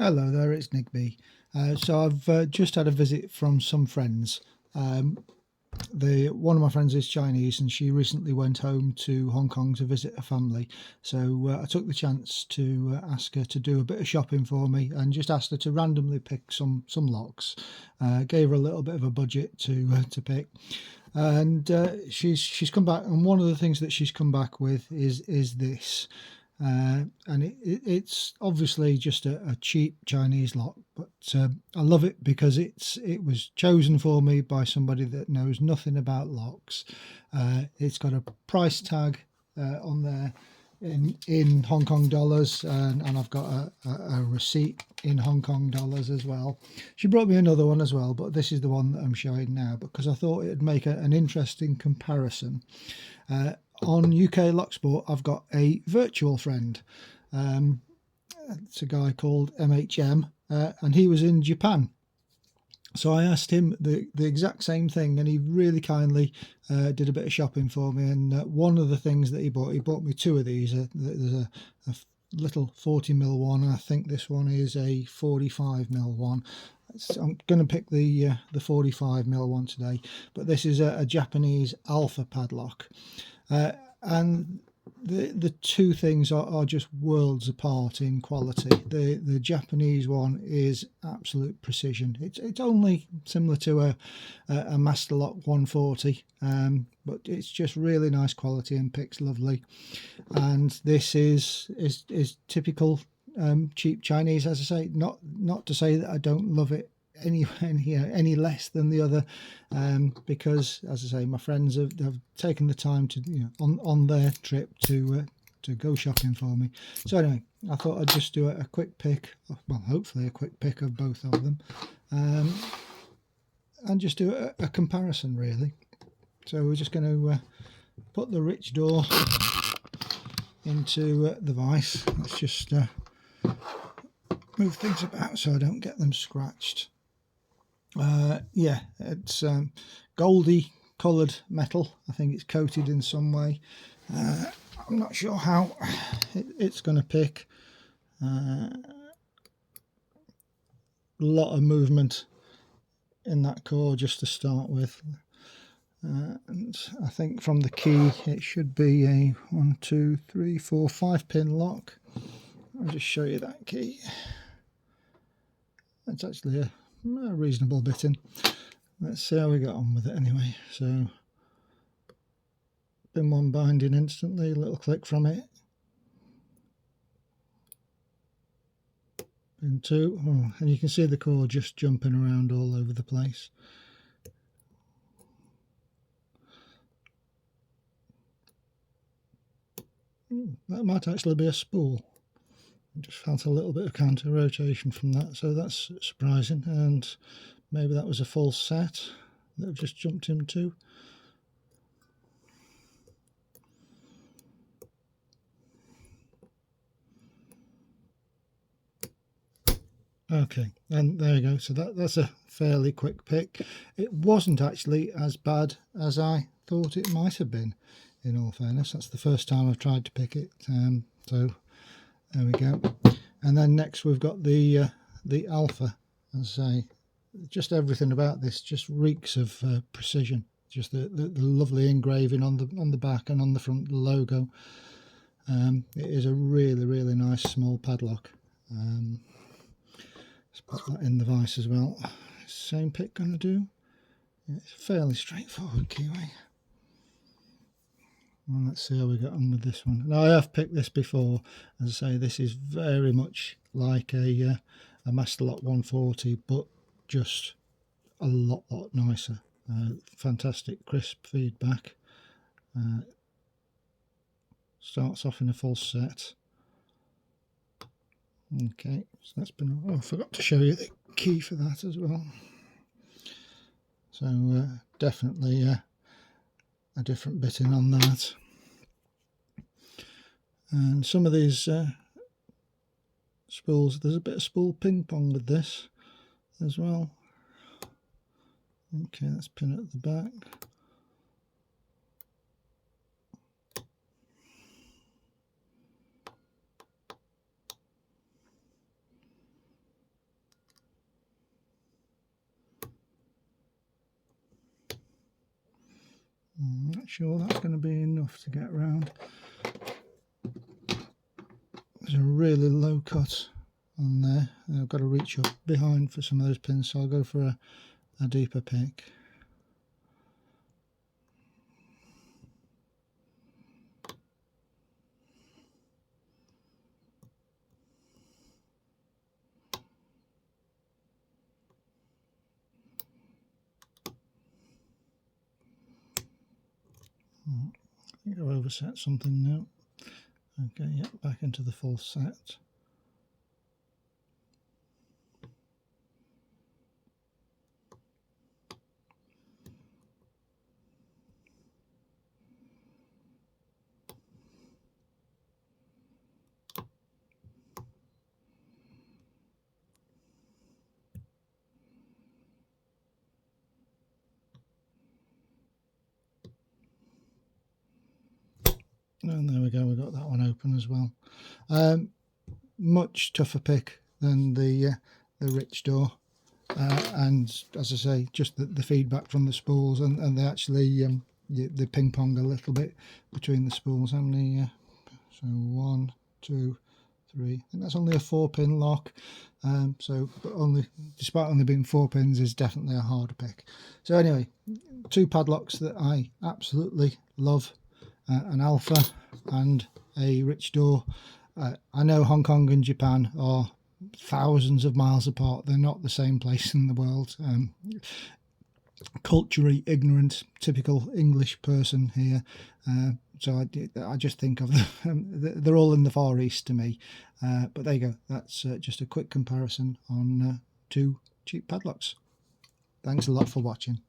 Hello there, it's Nick B. So I've just had a visit from some friends. One of my friends is Chinese, and she recently went home to Hong Kong to visit her family. So I took the chance to ask her to do a bit of shopping for me, and just asked her to randomly pick some locks. Gave her a little bit of a budget to pick, and she's come back. And one of the things that she's come back with is this. It's obviously just a cheap Chinese lock, but I love it because it was chosen for me by somebody that knows nothing about locks. It's got a price tag on there in Hong Kong dollars, and I've got a receipt in Hong Kong dollars as well. She brought me another one as well, but this is the one that I'm showing now because I thought it'd make an interesting comparison. On UK Locksport, I've got a virtual friend. It's a guy called MHM, and he was in Japan. So I asked him the exact same thing, and he really kindly did a bit of shopping for me. And one of the things that he bought me two of these. There's a little 40mm one, and I think this one is a 45mm one. I'm going to pick the 45mm one today, but this is a Japanese alpha padlock. And the two things are just worlds apart in quality. The Japanese one is absolute precision. It's only similar to a Master Lock 140, but it's just really nice quality and picks lovely. And this is typical cheap Chinese, as I say. Not to say that I don't love it any less than the other, because, as I say, my friends have taken the time to, on their trip to go shopping for me. So anyway, I thought I'd just do a quick pick, well, hopefully a quick pick of both of them, and just do a comparison really. So we're just going to put the rich door into the vise. Let's just move things about so I don't get them scratched. Yeah, it's goldy coloured metal. I think it's coated in some way. I'm not sure how it's going to pick. A lot of movement in that core just to start with. And I think from the key it should be a 1, 2, 3, 4, 5 pin lock. I'll just show you that key. It's actually a reasonable bit in. Let's see how we got on with it anyway. So pin 1 binding instantly, a little click from it. Pin 2, and you can see the cord just jumping around all over the place. That might actually be a spool. I just felt a little bit of counter rotation from that, so that's surprising. And maybe that was a false set that I've just jumped into. Okay, and there you go. So that's a fairly quick pick. It wasn't actually as bad as I thought it might have been, in all fairness. That's the first time I've tried to pick it. So there we go. And then next we've got the Alpha. As I say, just everything about this just reeks of precision. Just the lovely engraving on the back and on the front, the logo. It is a really nice small padlock. Let's put that in the vise as well. Same pick going to do. It's a fairly straightforward keyway. And let's see how we get on with this one. Now, I have picked this before. As I say, this is very much like a Master Lock 140, but just a lot nicer. Fantastic crisp feedback. Starts off in a full set. Okay, so that's been. Oh, I forgot to show you the key for that as well. So definitely a different bit in on that. And some of these spools, there's a bit of spool ping pong with this as well. Okay, let's pin it at the back. sure that's going to be enough to get round. There's a really low cut on there, and I've got to reach up behind for some of those pins, so I'll go for a deeper pick. I think I've overset something now. Okay, yeah, back into the full set. And there we go, we got that one open as well. Much tougher pick than the rich door, and as I say, just the feedback from the spools, and they actually they ping pong a little bit between the spools. How many? So 1, 2, 3. I think that's only a 4-pin lock. So, but despite only being 4 pins, is definitely a harder pick. So anyway, 2 padlocks that I absolutely love. An alpha and a rich door. I know Hong Kong and Japan are thousands of miles apart. They're not the same place in the world. Culturally ignorant, typical English person here. So I just think of them. They're all in the Far East to me. But there you go. That's just a quick comparison on 2 cheap padlocks. Thanks a lot for watching.